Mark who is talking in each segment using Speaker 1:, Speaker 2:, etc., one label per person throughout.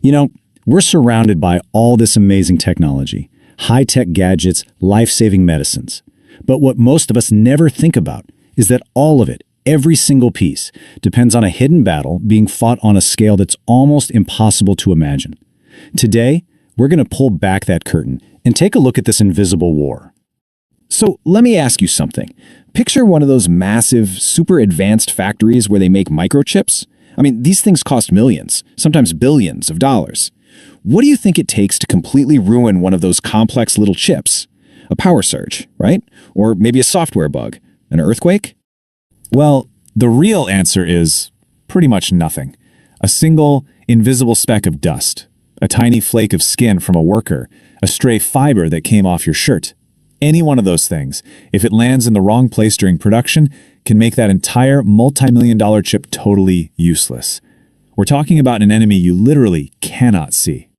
Speaker 1: You know, we're surrounded by all this amazing technology, high-tech gadgets, life-saving medicines. But what most of us never think about is that all of it, every single piece, depends on a hidden battle being fought on a scale that's almost impossible to imagine. Today, we're going to pull back that curtain and take a look at this invisible war. So let me ask you something. Picture one of those massive, super advanced factories where they make microchips. I mean, these things cost millions, sometimes billions of dollars. What do you think it takes to completely ruin one of those complex little chips? A power surge, right? Or maybe a software bug? An earthquake? Well, the real answer is pretty much nothing. A single, invisible speck of dust. A tiny flake of skin from a worker. A stray fiber that came off your shirt. Any one of those things, if it lands in the wrong place during production, can make that entire multi-million-dollar chip totally useless. We're talking about an enemy you literally cannot see.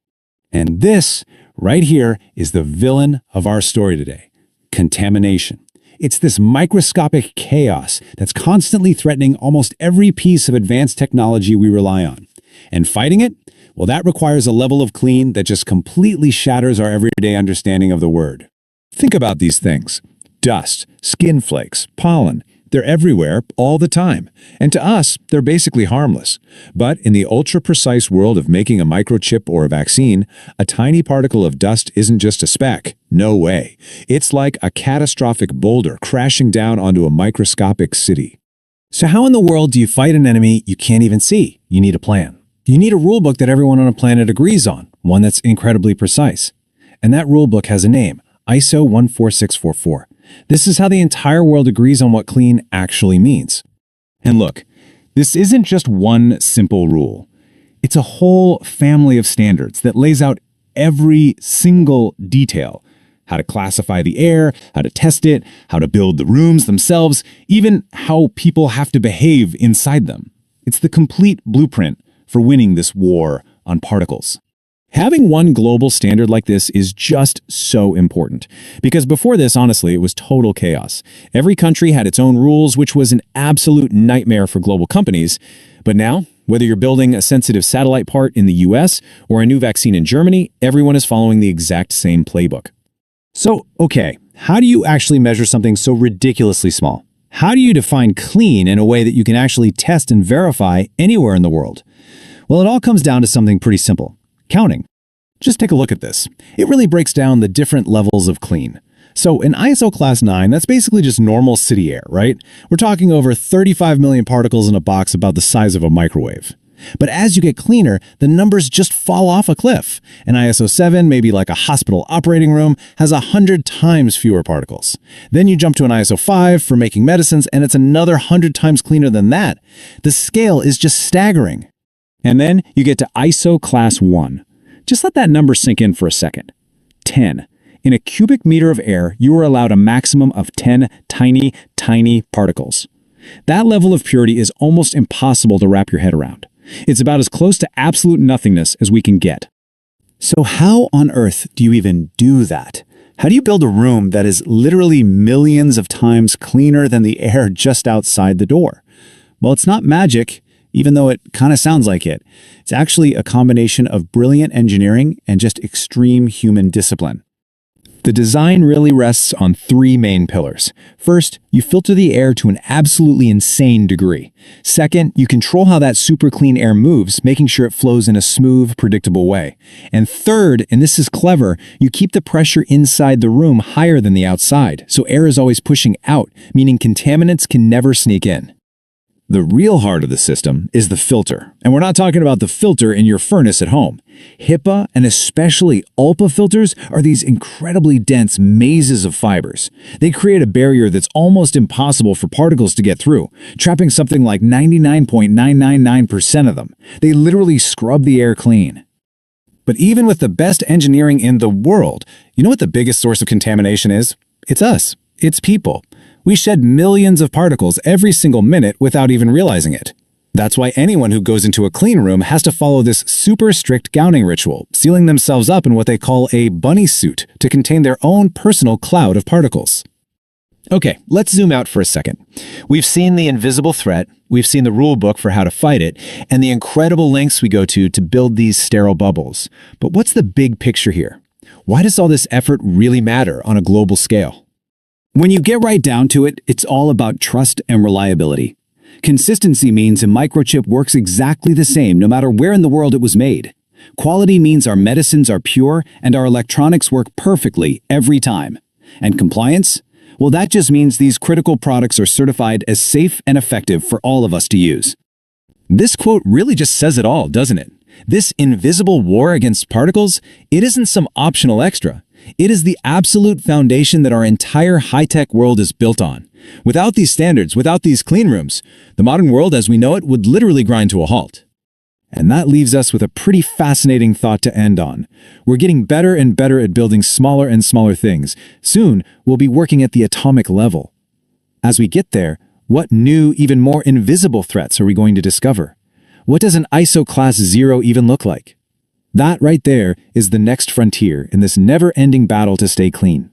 Speaker 1: And this, right here, is the villain of our story today. Contamination. It's this microscopic chaos that's constantly threatening almost every piece of advanced technology we rely on. And fighting it? Well, that requires a level of clean that just completely shatters our everyday understanding of the word. Think about these things. Dust, skin flakes, pollen. They're everywhere, all the time. And to us, they're basically harmless. But in the ultra-precise world of making a microchip or a vaccine, a tiny particle of dust isn't just a speck. No way. It's like a catastrophic boulder crashing down onto a microscopic city. So how in the world do you fight an enemy you can't even see? You need a plan. You need a rulebook that everyone on a planet agrees on, one that's incredibly precise. And that rulebook has a name. ISO 14644. This is how the entire world agrees on what clean actually means. And look, this isn't just one simple rule. It's a whole family of standards that lays out every single detail. How to classify the air, how to test it, how to build the rooms themselves, even how people have to behave inside them. It's the complete blueprint for winning this war on particles. Having one global standard like this is just so important. Because before this, honestly, it was total chaos. Every country had its own rules, which was an absolute nightmare for global companies. But now, whether you're building a sensitive satellite part in the US or a new vaccine in Germany, everyone is following the exact same playbook. So, okay, how do you actually measure something so ridiculously small? How do you define clean in a way that you can actually test and verify anywhere in the world? Well, it all comes down to something pretty simple. Counting. Just take a look at this. It really breaks down the different levels of clean. So in ISO Class 9, that's basically just normal city air, right? We're talking over 35 million particles in a box about the size of a microwave. But as you get cleaner, the numbers just fall off a cliff. An ISO 7, maybe like a hospital operating room, has 100 times fewer particles. Then you jump to an ISO 5 for making medicines, and it's another 100 times cleaner than that. The scale is just staggering. And then you get to ISO Class 1. Just let that number sink in for a second. 10. In a cubic meter of air, you are allowed a maximum of 10 tiny, tiny particles. That level of purity is almost impossible to wrap your head around. It's about as close to absolute nothingness as we can get. So how on earth do you even do that? How do you build a room that is literally millions of times cleaner than the air just outside the door? Well, it's not magic. Even though it kind of sounds like it. It's actually a combination of brilliant engineering and just extreme human discipline. The design really rests on three main pillars. First, you filter the air to an absolutely insane degree. Second, you control how that super clean air moves, making sure it flows in a smooth, predictable way. And third, and this is clever, you keep the pressure inside the room higher than the outside, so air is always pushing out, meaning contaminants can never sneak in. The real heart of the system is the filter. And we're not talking about the filter in your furnace at home. HEPA and especially ULPA filters are these incredibly dense mazes of fibers. They create a barrier that's almost impossible for particles to get through, trapping something like 99.999% of them. They literally scrub the air clean. But even with the best engineering in the world, you know what the biggest source of contamination is? It's us. It's people. We shed millions of particles every single minute without even realizing it. That's why anyone who goes into a clean room has to follow this super strict gowning ritual, sealing themselves up in what they call a bunny suit to contain their own personal cloud of particles.
Speaker 2: Okay, let's zoom out for a second. We've seen the invisible threat, we've seen the rule book for how to fight it, and the incredible lengths we go to build these sterile bubbles. But what's the big picture here? Why does all this effort really matter on a global scale?
Speaker 1: When you get right down to it, it's all about trust and reliability. Consistency means a microchip works exactly the same no matter where in the world it was made. Quality means our medicines are pure and our electronics work perfectly every time. And compliance? Well, that just means these critical products are certified as safe and effective for all of us to use.
Speaker 2: This quote really just says it all, doesn't it? This invisible war against particles, it isn't some optional extra. It is the absolute foundation that our entire high-tech world is built on. Without these standards, without these clean rooms, the modern world as we know it would literally grind to a halt. And that leaves us with a pretty fascinating thought to end on. We're getting better and better at building smaller and smaller things. Soon, we'll be working at the atomic level. As we get there, what new, even more invisible threats are we going to discover? What does an ISO Class 0 even look like? That right there is the next frontier in this never-ending battle to stay clean.